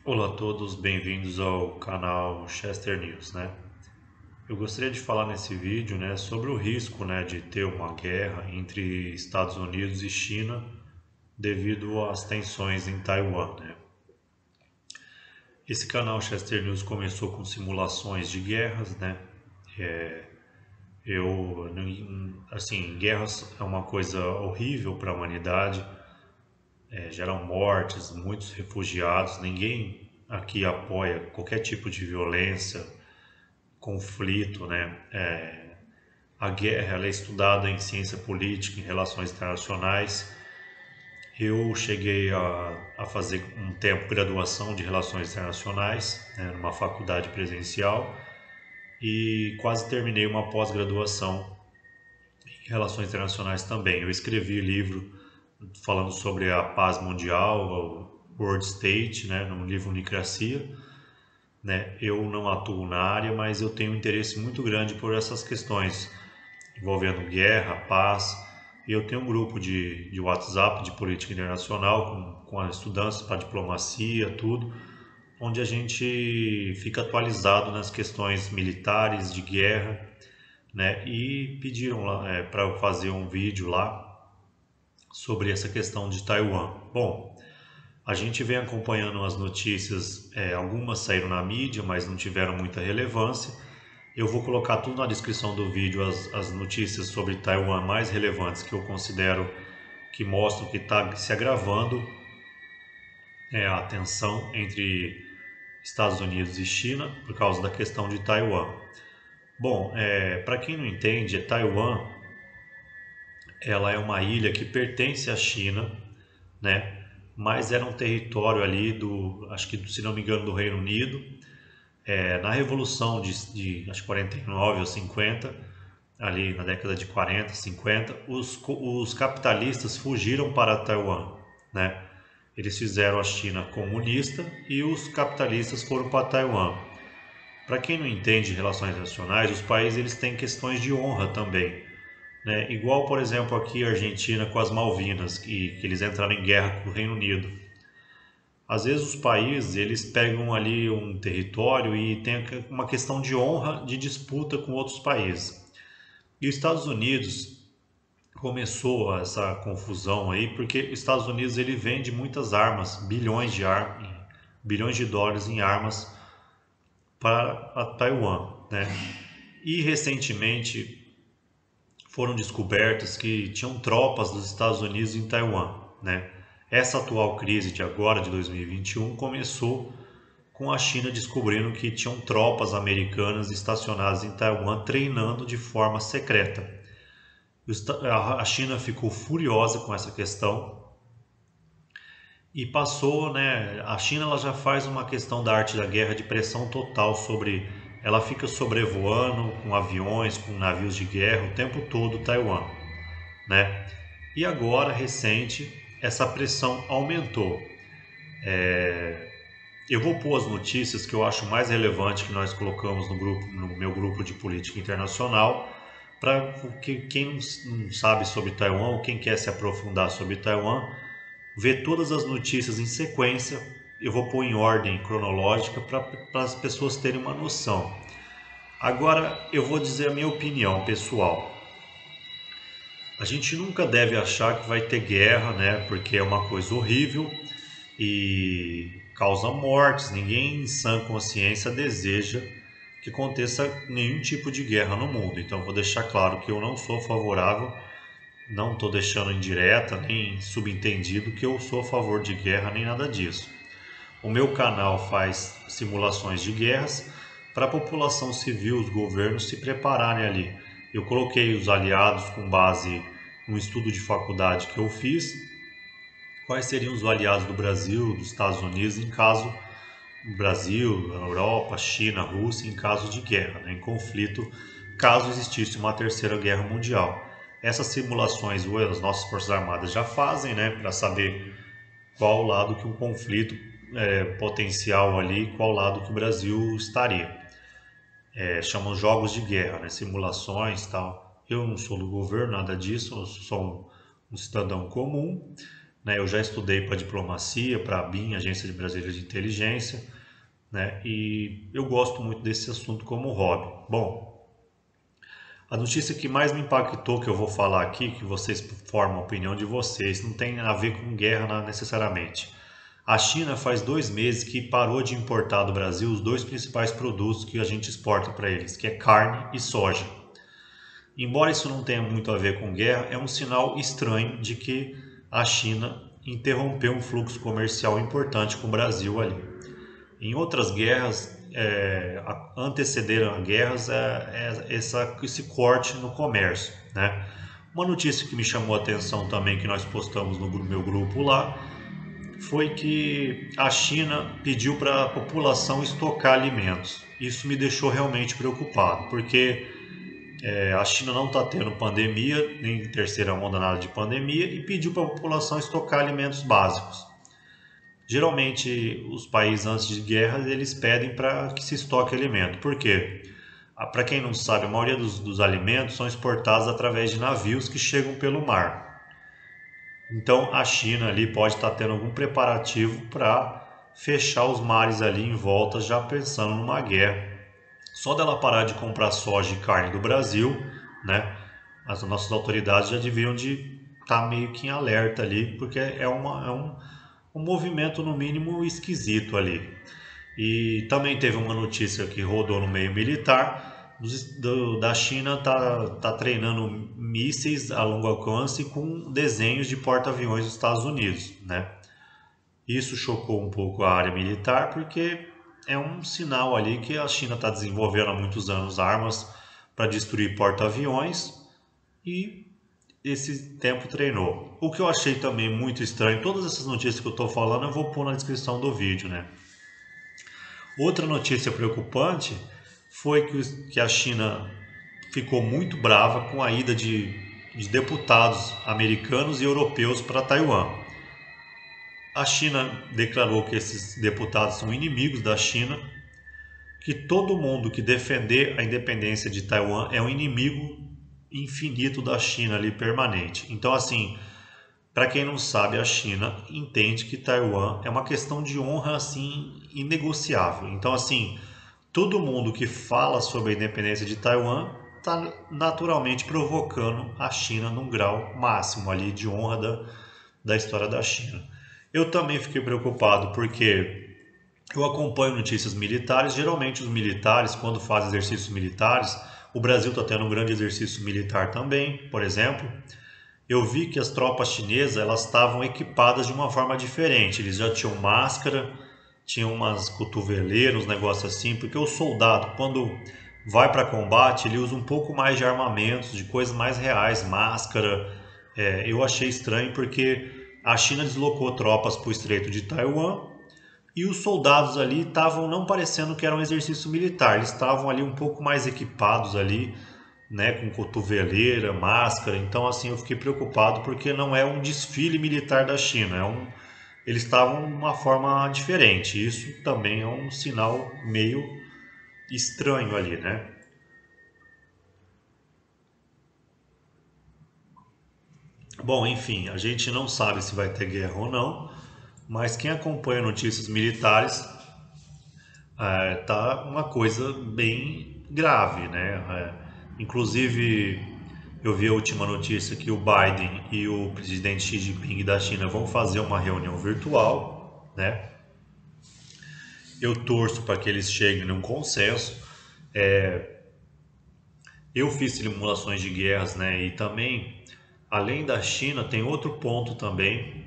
Olá a todos, bem-vindos ao canal Chester News, Eu gostaria de falar nesse vídeo, sobre o risco, de ter uma guerra entre Estados Unidos e China devido às tensões em Taiwan, Esse canal Chester News começou com simulações de guerras, É, assim, guerras é uma coisa horrível para a humanidade, geram mortes, muitos refugiados, ninguém aqui apoia qualquer tipo de violência, conflito, A guerra ela é estudada em ciência política, em relações internacionais. Eu cheguei a fazer um tempo graduação de relações internacionais, numa faculdade presencial, e quase terminei uma pós-graduação em relações internacionais também. Eu escrevi livro falando sobre a paz mundial, o World State, no livro Unicracia. Eu não atuo na área, mas eu tenho um interesse muito grande por essas questões envolvendo guerra, paz. E eu tenho um grupo de WhatsApp de política internacional com estudantes para diplomacia, tudo, onde a gente fica atualizado nas questões militares, de guerra, E pediram lá para eu fazer um vídeo lá sobre essa questão de Taiwan. Bom, a gente vem acompanhando as notícias, algumas saíram na mídia, mas não tiveram muita relevância. Eu vou colocar tudo na descrição do vídeo, as notícias sobre Taiwan mais relevantes que eu considero que mostram que está se agravando a tensão entre Estados Unidos e China por causa da questão de Taiwan. Bom, para quem não entende, Taiwan ela é uma ilha que pertence à China, né? Mas era um território ali acho que se não me engano, do Reino Unido. Na Revolução acho que 49 ou 50, ali na década de 40, 50, os capitalistas fugiram para Taiwan, né? Eles fizeram a China comunista e os capitalistas foram para Taiwan. Para quem não entende relações internacionais, os países eles têm questões de honra também, Igual, por exemplo, aqui a Argentina com as Malvinas, que eles entraram em guerra com o Reino Unido. Às vezes os países eles pegam ali um território e tem uma questão de honra, de disputa com outros países. E os Estados Unidos começou essa confusão aí porque os Estados Unidos ele vende muitas armas, bilhões de dólares em armas para a Taiwan, E recentemente foram descobertas que tinham tropas dos Estados Unidos em Taiwan, Essa atual crise de agora, de 2021, começou com a China descobrindo que tinham tropas americanas estacionadas em Taiwan treinando de forma secreta. A China ficou furiosa com essa questão e passou, A China ela já faz uma questão da arte da guerra de pressão total sobre, ela fica sobrevoando com aviões, com navios de guerra o tempo todo Taiwan, né? E agora, recente, essa pressão aumentou. Eu vou pôr as notícias que eu acho mais relevante que nós colocamos no meu grupo de política internacional, para que quem não sabe sobre Taiwan ou quem quer se aprofundar sobre Taiwan, ver todas as notícias em sequência. Eu vou pôr em ordem cronológica para as pessoas terem uma noção. Agora eu vou dizer a minha opinião pessoal. A gente nunca deve achar que vai ter guerra, Porque é uma coisa horrível e causa mortes. Ninguém em sã consciência deseja que aconteça nenhum tipo de guerra no mundo. Então vou deixar claro que eu não sou favorável, não estou deixando indireta nem subentendido que eu sou a favor de guerra nem nada disso. O meu canal faz simulações de guerras para a população civil, os governos se prepararem ali. Eu coloquei os aliados com base num estudo de faculdade que eu fiz, quais seriam os aliados do Brasil, dos Estados Unidos, em caso do Brasil, Europa, China, Rússia, em caso de guerra, em conflito, caso existisse uma terceira guerra mundial. Essas simulações as nossas Forças Armadas já fazem, para saber qual lado que um conflito potencial ali, qual lado que o Brasil estaria. Chamam jogos de guerra, simulações tal. Eu não sou do governo, nada disso, eu sou um cidadão comum né? Eu já estudei para diplomacia, para a BIM, Agência de Brasileira de Inteligência, né? E eu gosto muito desse assunto como hobby. Bom, a notícia que mais me impactou, que eu vou falar aqui, que vocês formam a opinião de vocês, não tem a ver com guerra necessariamente. A China faz 2 meses que parou de importar do Brasil os dois principais produtos que a gente exporta para eles, que é carne e soja. Embora isso não tenha muito a ver com guerra, é um sinal estranho de que a China interrompeu um fluxo comercial importante com o Brasil ali. Em outras guerras, antecederam a guerras esse corte no comércio, né? Uma notícia que me chamou a atenção também, que nós postamos no meu grupo lá, foi que a China pediu para a população estocar alimentos. Isso me deixou realmente preocupado, porque a China não está tendo pandemia, nem terceira onda, nada de pandemia, e pediu para a população estocar alimentos básicos. Geralmente, os países antes de guerra, eles pedem para que se estoque alimento. Por quê? Para quem não sabe, a maioria dos alimentos são exportados através de navios que chegam pelo mar. Então, a China ali pode estar tendo algum preparativo para fechar os mares ali em volta, já pensando numa guerra. Só dela parar de comprar soja e carne do Brasil, né? As nossas autoridades já deviam de estar meio que em alerta ali, porque um movimento no mínimo esquisito ali. E também teve uma notícia que rodou no meio militar, da China tá treinando mísseis a longo alcance com desenhos de porta-aviões dos Estados Unidos, né? Isso chocou um pouco a área militar, porque é um sinal ali que a China está desenvolvendo há muitos anos armas para destruir porta-aviões e esse tempo treinou. O que eu achei também muito estranho, todas essas notícias que eu estou falando eu vou pôr na descrição do vídeo, né? Outra notícia preocupante foi que a China ficou muito brava com a ida de deputados americanos e europeus para Taiwan. A China declarou que esses deputados são inimigos da China, que todo mundo que defender a independência de Taiwan é um inimigo infinito da China ali, permanente. Então, assim, para quem não sabe, a China entende que Taiwan é uma questão de honra assim inegociável. Então, assim, todo mundo que fala sobre a independência de Taiwan está naturalmente provocando a China num grau máximo ali de honra da história da China. Eu também fiquei preocupado porque eu acompanho notícias militares. Geralmente os militares, quando fazem exercícios militares, o Brasil está tendo um grande exercício militar também, por exemplo. Eu vi que as tropas chinesas elas estavam equipadas de uma forma diferente. Eles já tinham máscara, tinham umas cotoveleiras, uns negócios assim, porque o soldado, quando vai para combate, ele usa um pouco mais de armamentos, de coisas mais reais, máscara. Eu achei estranho porque a China deslocou tropas para o Estreito de Taiwan e os soldados ali estavam não parecendo que era um exercício militar, eles estavam ali um pouco mais equipados ali, né, com cotoveleira, máscara. Então assim eu fiquei preocupado porque não é um desfile militar da China, eles estavam de uma forma diferente. Isso também é um sinal meio estranho ali, né? Bom, enfim, a gente não sabe se vai ter guerra ou não, mas quem acompanha notícias militares tá uma coisa bem grave, né? Inclusive, eu vi a última notícia que o Biden e o presidente Xi Jinping da China vão fazer uma reunião virtual, né? Eu torço para que eles cheguem num consenso. Eu fiz simulações de guerras, né? E também, além da China, tem outro ponto também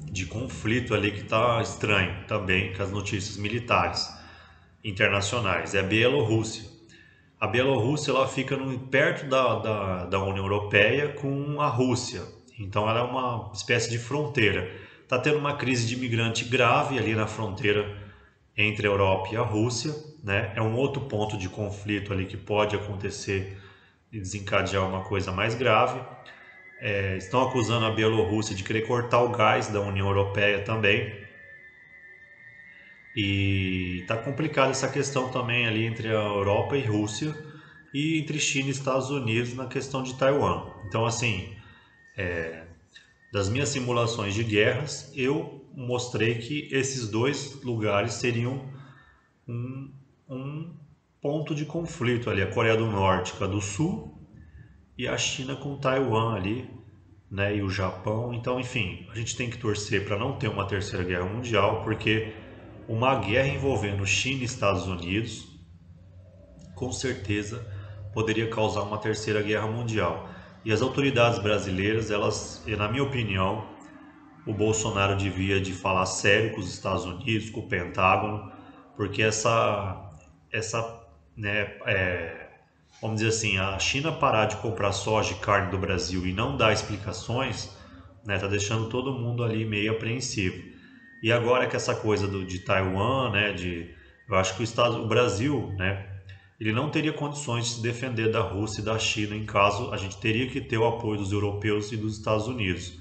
de conflito ali que está estranho também com as notícias militares internacionais. É a Bielorrússia. A Bielorrússia ela fica perto da União Europeia com a Rússia. Então ela é uma espécie de fronteira. Está tendo uma crise de imigrante grave ali na fronteira entre a Europa e a Rússia, né? É um outro ponto de conflito ali que pode acontecer e desencadear uma coisa mais grave. Estão acusando a Bielorrússia de querer cortar o gás da União Europeia também. E está complicada essa questão também ali entre a Europa e Rússia e entre China e Estados Unidos na questão de Taiwan. Então, assim, das minhas simulações de guerras, eu mostrei que esses dois lugares seriam um, um ponto de conflito ali, a Coreia do Norte com a do Sul e a China com Taiwan ali, né, e o Japão. Então, enfim, a gente tem que torcer para não ter uma terceira guerra mundial, porque uma guerra envolvendo China e Estados Unidos, com certeza, poderia causar uma terceira guerra mundial. E as autoridades brasileiras, elas, na minha opinião, o Bolsonaro devia de falar sério com os Estados Unidos, com o Pentágono, porque essa, né, vamos dizer assim, a China parar de comprar soja e carne do Brasil e não dar explicações, né, tá deixando todo mundo ali meio apreensivo. E agora que essa coisa de Taiwan, né, eu acho que o Brasil, né, ele não teria condições de se defender da Rússia e da China em caso a gente teria que ter o apoio dos europeus e dos Estados Unidos.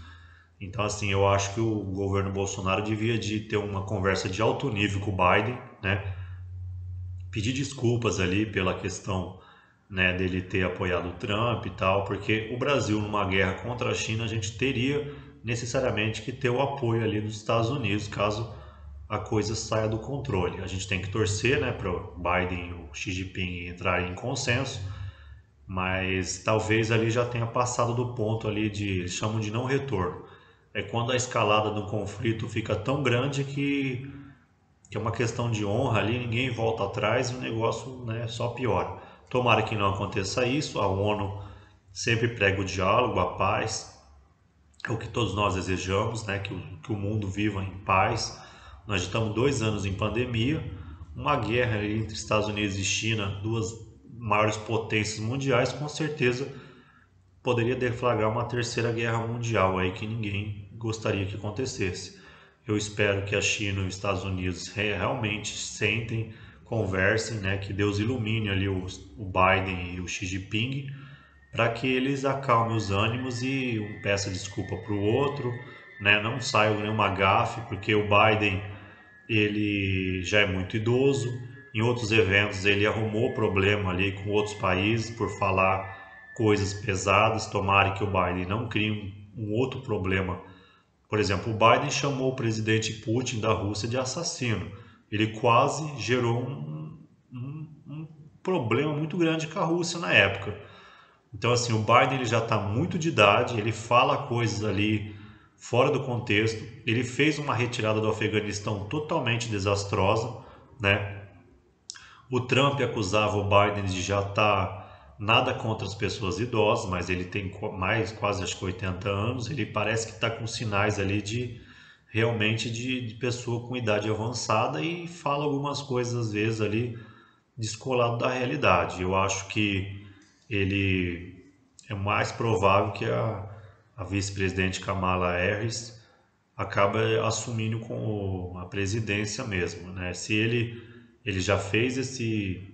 Então, assim, eu acho que o governo Bolsonaro devia de ter uma conversa de alto nível com o Biden, né? Pedir desculpas ali pela questão, né, dele ter apoiado o Trump e tal, porque o Brasil numa guerra contra a China, a gente teria necessariamente que ter o apoio ali dos Estados Unidos, caso a coisa saia do controle. A gente tem que torcer, né, para o Biden e o Xi Jinping entrarem em consenso, mas talvez ali já tenha passado do ponto ali de, eles chamam de não retorno. É quando a escalada do conflito fica tão grande que é uma questão de honra ali, ninguém volta atrás e o negócio, né, só piora. Tomara que não aconteça isso, a ONU sempre prega o diálogo, a paz, é o que todos nós desejamos, né, que o mundo viva em paz. Nós já estamos 2 anos em pandemia, uma guerra entre Estados Unidos e China, duas maiores potências mundiais, com certeza poderia deflagrar uma terceira guerra mundial aí que ninguém gostaria que acontecesse. Eu espero que a China e os Estados Unidos realmente sentem, conversem, né, que Deus ilumine ali o Biden e o Xi Jinping para que eles acalmem os ânimos e um peça desculpa para o outro, né, não saia nenhuma gafe, porque o Biden ele já é muito idoso. Em outros eventos ele arrumou problema ali com outros países por falar coisas pesadas. Tomara que o Biden não crie um outro problema. Por exemplo, o Biden chamou o presidente Putin da Rússia de assassino. Ele quase gerou um problema muito grande com a Rússia na época. Então, assim, o Biden ele já está muito de idade, ele fala coisas ali fora do contexto. Ele fez uma retirada do Afeganistão totalmente desastrosa, né? O Trump acusava o Biden de já estar nada contra as pessoas idosas, mas ele tem mais quase acho que 80 anos. Ele parece que está com sinais ali de realmente de pessoa com idade avançada e fala algumas coisas às vezes ali descolado da realidade. Eu acho que ele é mais provável que a vice-presidente Kamala Harris acaba assumindo com a presidência mesmo, né? Se ele já fez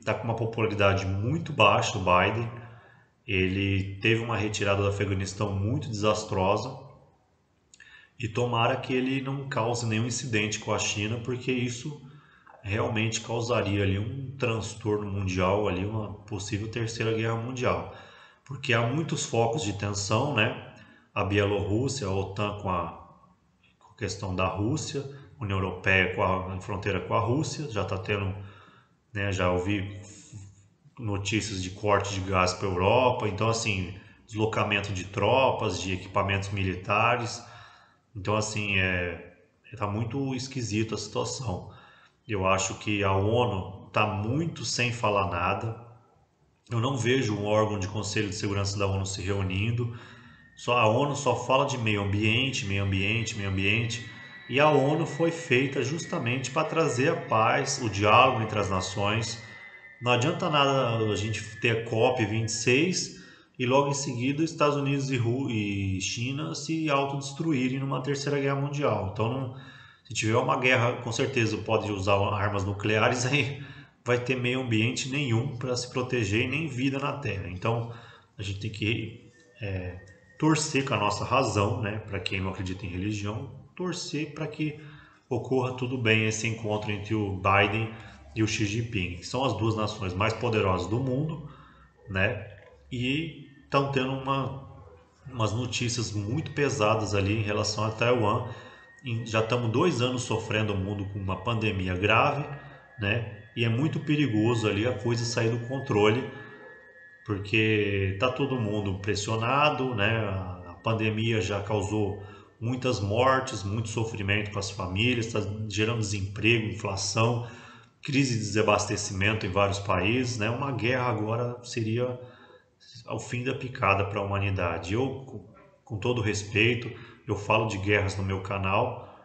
tá com uma popularidade muito baixa, o Biden, ele teve uma retirada do Afeganistão muito desastrosa e tomara que ele não cause nenhum incidente com a China, porque isso realmente causaria ali um transtorno mundial, ali uma possível terceira guerra mundial, porque há muitos focos de tensão, né? A Bielorrússia, a OTAN com a questão da Rússia, a União Europeia com a fronteira com a Rússia, já está tendo, né? Já ouvi notícias de corte de gás para a Europa, então assim, deslocamento de tropas, de equipamentos militares, então assim, tá muito esquisito a situação. Eu acho que a ONU está muito sem falar nada. Eu não vejo um órgão de Conselho de Segurança da ONU se reunindo. A ONU só fala de meio ambiente, meio ambiente, meio ambiente. E a ONU foi feita justamente para trazer a paz, o diálogo entre as nações. Não adianta nada a gente ter a COP26 e logo em seguida os Estados Unidos e China se autodestruírem numa terceira guerra mundial. Então, se tiver uma guerra, com certeza pode usar armas nucleares, aí vai ter meio ambiente nenhum para se proteger e nem vida na Terra. Então, a gente tem que torcer com a nossa razão, né? Para quem não acredita em religião, torcer para que ocorra tudo bem esse encontro entre o Biden e o Xi Jinping, que são as duas nações mais poderosas do mundo, né? E estão tendo umas notícias muito pesadas ali em relação a Taiwan. Já estamos 2 anos sofrendo o mundo com uma pandemia grave, né? E é muito perigoso ali a coisa sair do controle, porque tá todo mundo pressionado, né? A pandemia já causou muitas mortes, muito sofrimento para as famílias, está gerando desemprego, inflação, crise de desabastecimento em vários países, né? Uma guerra agora seria ao fim da picada para a humanidade. Eu, com todo respeito, eu falo de guerras no meu canal,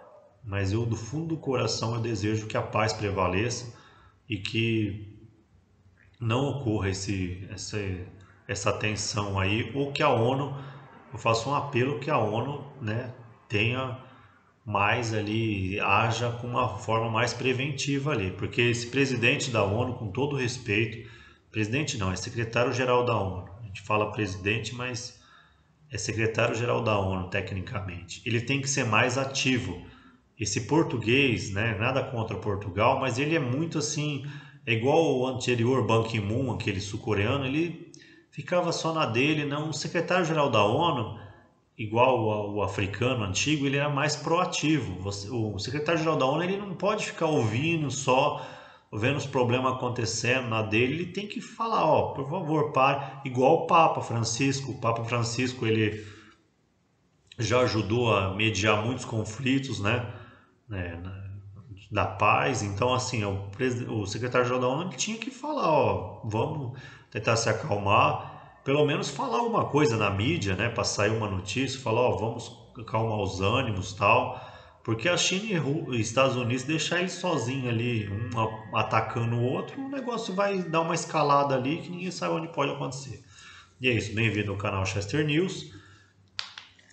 mas eu do fundo do coração eu desejo que a paz prevaleça e que não ocorra essa tensão aí, ou que a ONU, eu faço um apelo que a ONU, né, tenha mais ali, haja com uma forma mais preventiva ali, porque esse presidente da ONU, com todo respeito, presidente não, é secretário-geral da ONU, a gente fala presidente, mas é secretário-geral da ONU tecnicamente, ele tem que ser mais ativo. Esse português, né, nada contra Portugal, mas ele é muito assim, é igual o anterior Ban Ki-moon, aquele sul-coreano, ele ficava só na dele, não, o secretário-geral da ONU, igual o africano antigo, ele era mais proativo. O secretário-geral da ONU ele não pode ficar ouvindo só, vendo os problemas acontecendo na dele, ele tem que falar, ó, por favor, pare, igual o Papa Francisco. O Papa Francisco ele já ajudou a mediar muitos conflitos, né, da paz. Então, assim, o secretário-geral da ONU ele tinha que falar, ó, vamos tentar se acalmar, pelo menos falar alguma coisa na mídia, né, para sair uma notícia, falar, ó, vamos acalmar os ânimos, tal, porque a China e os Estados Unidos deixar eles sozinhos ali, um atacando o outro, o negócio vai dar uma escalada ali que ninguém sabe onde pode acontecer. E é isso, bem-vindo ao canal Chester News.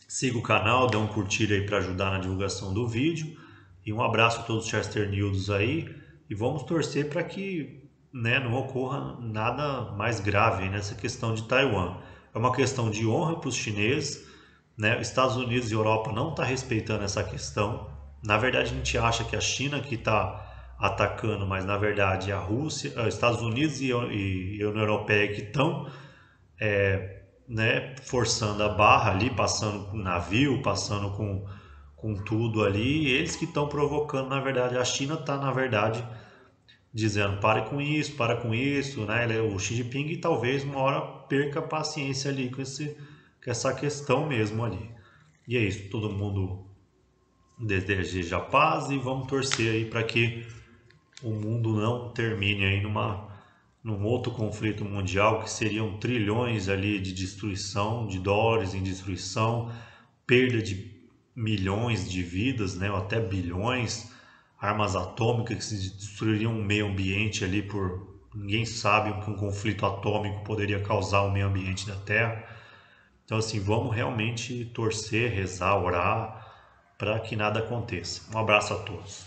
Siga o canal, dê um curtir aí para ajudar na divulgação do vídeo. E um abraço a todos os Chester News aí. E vamos torcer para que, né, não ocorra nada mais grave nessa questão de Taiwan. É uma questão de honra para os chineses, né? Estados Unidos e Europa não estão respeitando essa questão. Na verdade, a gente acha que a China que está atacando, mas na verdade é a Rússia, Estados Unidos e a União Europeia que estão, né, forçando a barra ali, passando com navio, passando com tudo ali, eles que estão provocando, na verdade, a China está, na verdade, dizendo para com isso, né, o Xi Jinping talvez uma hora perca a paciência ali com essa questão mesmo ali. E é isso, todo mundo deseja paz e vamos torcer aí para que o mundo não termine aí num outro conflito mundial que seriam trilhões ali de destruição, de dólares em destruição, perda de milhões de vidas, né, ou até bilhões, armas atômicas que se destruiriam o meio ambiente ali por ninguém sabe o que um conflito atômico poderia causar ao meio ambiente da Terra. Então assim, vamos realmente torcer, rezar, orar para que nada aconteça. Um abraço a todos.